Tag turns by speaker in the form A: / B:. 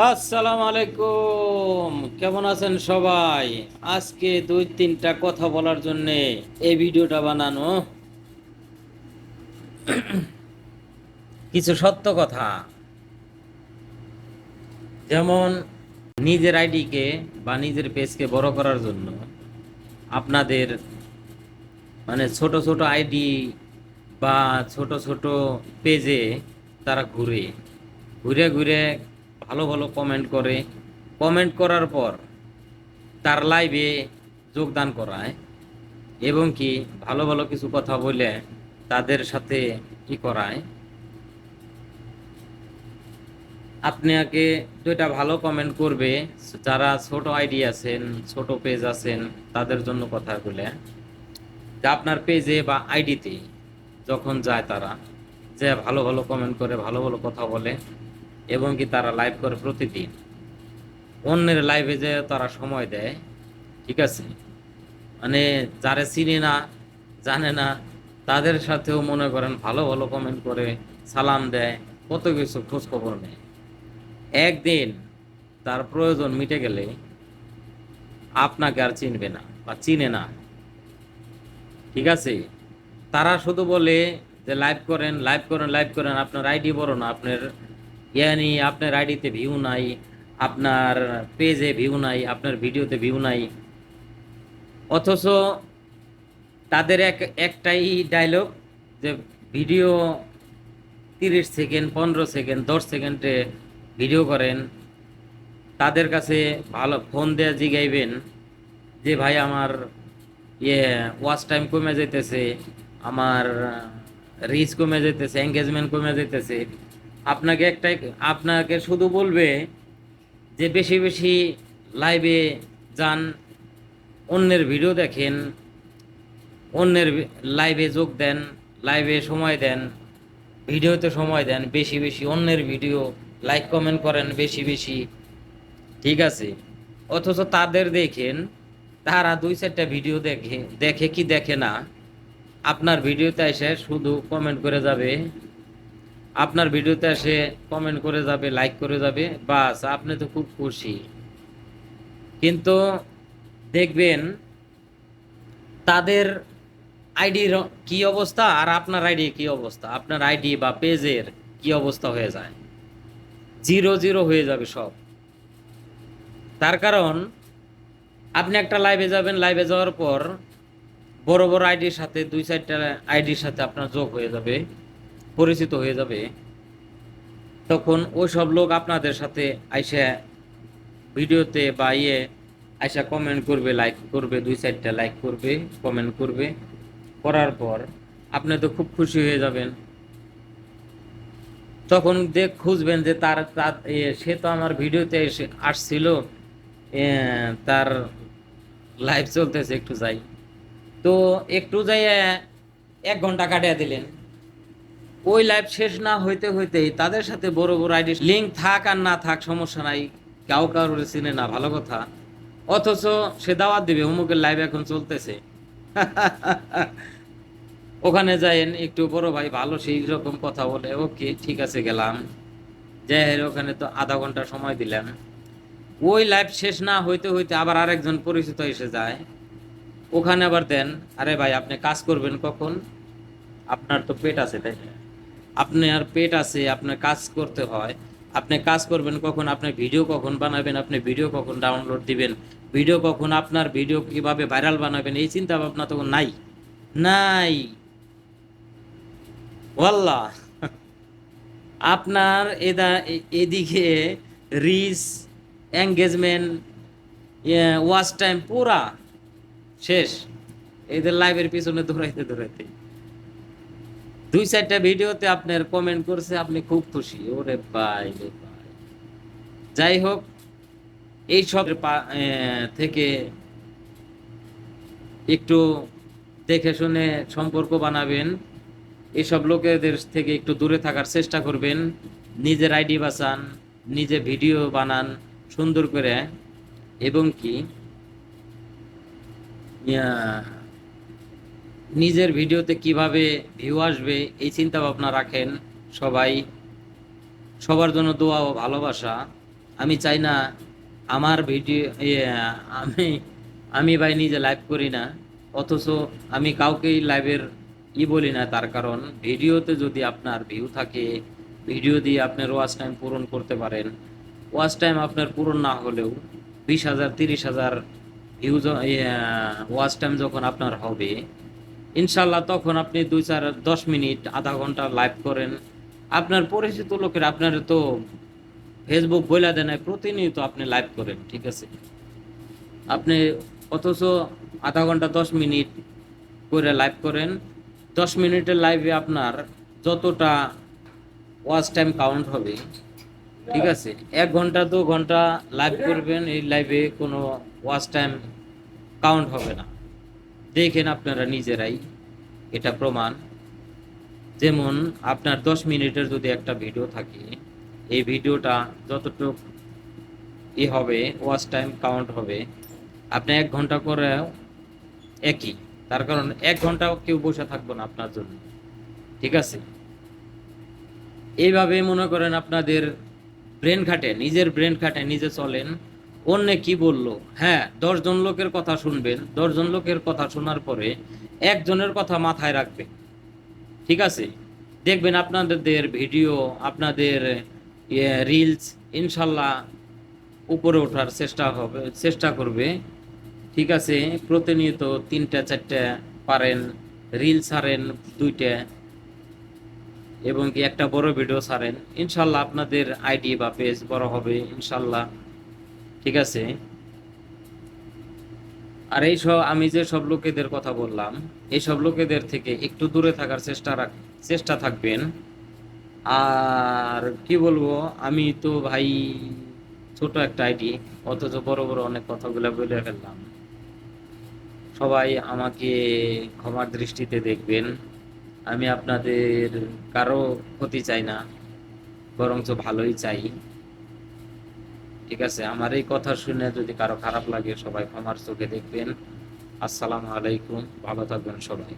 A: আসসালামু আলাইকুম, কেমন আছেন সবাই? আজকে দুই তিনটা কথা বলার জন্য এই ভিডিওটা বানানো। কিছু সত্য কথা, যেমন নিজের আইডিকে বা নিজের পেজকে বড় করার জন্য আপনাদের মানে ছোট ছোট আইডি বা ছোট ছোট পেজে তারা ঘুরে ঘুরে ঘুরে ভালো ভালো কমেন্ট করে, কমেন্ট করার পর তার লাইভে যোগদান করায় এবং কি ভালো ভালো কিছু কথা বলে তাদের সাথে কি করায়। আপনাকে দুইটা ভালো কমেন্ট করবে যারা ছোট আইডি আছেন, ছোট পেজ আছেন, তাদের জন্য কথা বলে যে আপনার পেজে বা আইডিতে যখন যায় তারা যে ভালো ভালো কমেন্ট করে, ভালো ভালো কথা বলে এবং কি তারা লাইভ করে প্রতিদিন, অন্যের লাইভে যে তারা সময় দেয়। ঠিক আছে, মানে যারা চিনে না, জানে না, তাদের সাথেও মনে করেন ভালো ভালো কমেন্ট করে, সালাম দেয়, কত কিছু খোঁজ খবর নেয়। একদিন তার প্রয়োজন মিটে গেলে আপনাকে আর চিনবে না বা চিনে না। ঠিক আছে, তারা শুধু বলে যে লাইভ করেন, লাইভ করেন, লাইভ করেন, আপনার আইডি বড় না, আপনার ইয়ানি আপনার আইডিতে ভিউ নাই, আপনার পেজে ভিউ নাই, আপনার ভিডিওতে ভিউ নাই। অথচ তাদের একটাই ডায়লগ যে ভিডিও 30 সেকেন্ড, 15 সেকেন্ড, 10 সেকেন্ডে ভিডিও করেন। তাদের কাছে ভালো ফোন দেয়া জিগাইবেন যে ভাই আমার ওয়াচ টাইম কমে যাইতেছে, আমার রিচ কমে যাইতেছে, এঙ্গেজমেন্ট কমে যাইতেছে। আপনাকে শুধু বলবে যে বেশি বেশি লাইভে যান, অন্যের ভিডিও দেখেন, অন্যের লাইভে যোগ দেন, লাইভে সময় দেন, ভিডিওতে সময় দেন বেশি বেশি, অন্যের ভিডিও লাইক কমেন্ট করেন বেশি বেশি। ঠিক আছে, অথচ তাদের দেখেন তারা দুই চারটা ভিডিও দেখে, দেখে কি দেখে না, আপনার ভিডিওতে এসে শুধু কমেন্ট করে যাবে, আপনার ভিডিওতে এসে কমেন্ট করে যাবে, লাইক করে যাবে, বাস আপনি তো খুব খুশি। কিন্তু দেখবেন তাদের আইডির কি অবস্থা আর আপনার আইডি কি অবস্থা, আপনার আইডি বা পেজের কি অবস্থা হয়ে যায়, জিরো জিরো হয়ে যাবে সব। তার কারণ আপনি একটা লাইভে যাবেন, লাইভে যাওয়ার পর বড় বড় আইডির সাথে দুই চারটা আইডির সাথে আপনার যোগ হয়ে যাবে, পরিচিত হয়ে যাবে। তখন ওই সব লোক আপনাদের সাথে আইসা ভিডিওতে বা আইসা কমেন্ট করবে, লাইক করবে, দুই চারটা লাইক করবে, কমেন্ট করবে, করার পর আপনি তো খুব খুশি হয়ে যাবেন। তখন খুঁজবেন যে সে তো আমার ভিডিওতে এসে আসছিল, তার লাইভ চলতেছে, একটু যাই। তো একটু যাই 1 ঘন্টা কাটিয়ে দিলেন, ওই লাইভ শেষ না হইতে হইতেই তাদের সাথে বড় বড় আইডি লিঙ্ক থাক আর না থাক সমস্যা নাই, কাউ কারোর চিনে না, ভালো কথা। অথচ সে দাওয়াত দিবে অমুকের লাইভ এখন চলতেছে। ওখানে যাইন, একটু বড় ভাই ভালো সেই রকম কথা বলে, ওকে ঠিক আছে গেলাম, যাই ওখানে তো আধা ঘন্টা সময় দিলাম। ওই লাইভ শেষ না হইতে হইতে আবার আরেকজন পরিচিত এসে যায়, ওখানে আবার দেন, আরে ভাই আপনি কাজ করবেন কখন, আপনার তো পেট আছে তাই না? আপনার পেট আছে, আপনার কাজ করতে হয়, আপনি কাজ করবেন কখন, আপনি ভিডিও কখন বানাবেন, আপনি ভিডিও কখন ডাউনলোড দিবেন, ভিডিও কখন, আপনার ভিডিও কিভাবে ভাইরাল বানাবেন, এই চিন্তা ভাবনা তখন নাই, নাই। ওয়াল্লাহ আপনার এদিকে রিচ, এঙ্গেজমেন্ট, ওয়াচ টাইম পুরা শেষ, এদের লাইভের পিছনে দৌড়াইতে দৌড়াইতে। দুই চারটা ভিডিওতে আপনার কমেন্ট করছে, আপনি খুব খুশি, ওরে ভাই রে ভাই। যাই হোক, এই সব থেকে একটু দেখে শুনে সম্পর্ক বানাবেন, এইসব লোকেদের থেকে একটু দূরে থাকার চেষ্টা করবেন। নিজের আইডি বাঁচান, নিজে ভিডিও বানান সুন্দর করে, এবং কি নিজের ভিডিওতে কিভাবে ভিউ আসবে এই চিন্তা ভাবনা রাখেন। সবাই, সবার জন্য দোয়া ও ভালোবাসা। আমি চাই না আমার ভিডিও আমি আমি ভাই নিজে লাইভ করি না, অথচ আমি কাউকেই লাইভের বলি না। তার কারণ ভিডিওতে যদি আপনার ভিউ থাকে, ভিডিও দিয়ে আপনার ওয়াচ টাইম পূরণ করতে পারেন, ওয়াচ টাইম আপনার পূরণ না হলেও 20,000 30,000 ভিউ ওয়াচ টাইম যখন আপনার হবে, ইনশাল্লাহ তখন আপনি 2 4 10 মিনিট আধা ঘন্টা লাইভ করেন। আপনার পরিচিত লোকের আপনার তো ফেসবুক বইলা দেয় না, প্রতিনিয়ত আপনি লাইভ করেন, ঠিক আছে? আপনি অথচ আধা ঘন্টা 10 মিনিট করে লাইভ করেন, 10 মিনিটের লাইভে আপনার যতটা ওয়াচ টাইম কাউন্ট হবে, ঠিক আছে? 1 ঘন্টা 2 ঘন্টা লাইভ করবেন, এই লাইভে কোনো ওয়াচ টাইম কাউন্ট হবে না। দেখেন আপনারা নিজেরাই, এটা প্রমাণ। যেমন আপনার 10 মিনিটের যদি একটা ভিডিও থাকে, এই ভিডিওটা যতটুকু হবে ওয়াচ টাইম কাউন্ট হবে, আপনি 1 ঘন্টা করে একই। তার কারণ 1 ঘন্টাও কেউ বসে থাকবো না আপনার জন্য, ঠিক আছে? এইভাবে মনে করেন আপনাদের ব্রেন খাটে, নিজের ব্রেন খাটে, নিজে চলেন। অন্যে কি বললো, হ্যাঁ 10 জন লোকের কথা শুনবেন, 10 জন লোকের কথা শোনার পরে একজনের কথা মাথায় রাখবেন, ঠিক আছে? দেখবেন আপনাদের ভিডিও, আপনাদের রিলস ইনশাল্লাহ উপরে ওঠার চেষ্টা করবে, ঠিক আছে? প্রতিনিয়ত 3টা 4টা পারেন রিল ছাড়েন, 2টা, এবং কি একটা বড় ভিডিও ছাড়েন, ইনশাল্লাহ আপনাদের আইডি বা পেজ বড় হবে ইনশাল্লাহ, ঠিক আছে? আর এই সব আমি যে সব লোকেদের কথা বললাম, এই সব লোকেদের থেকে একটু দূরে থাকার চেষ্টা থাকবেন। আর কি বলবো, আমি তো ভাই ছোট একটা আইডি, অথচ বড় বড় অনেক কথাগুলো বলে ফেললাম। সবাই আমাকে ক্ষমার দৃষ্টিতে দেখবেন। আমি আপনাদের কারো ক্ষতি চাই না, বরঞ্চ ভালোই চাই, ঠিক আছে? আমার এই কথা শুনে যদি কারো খারাপ লাগে, সবাই ক্ষমার চোখে দেখবেন। আসসালামু আলাইকুম, ভালো থাকবেন সবাই।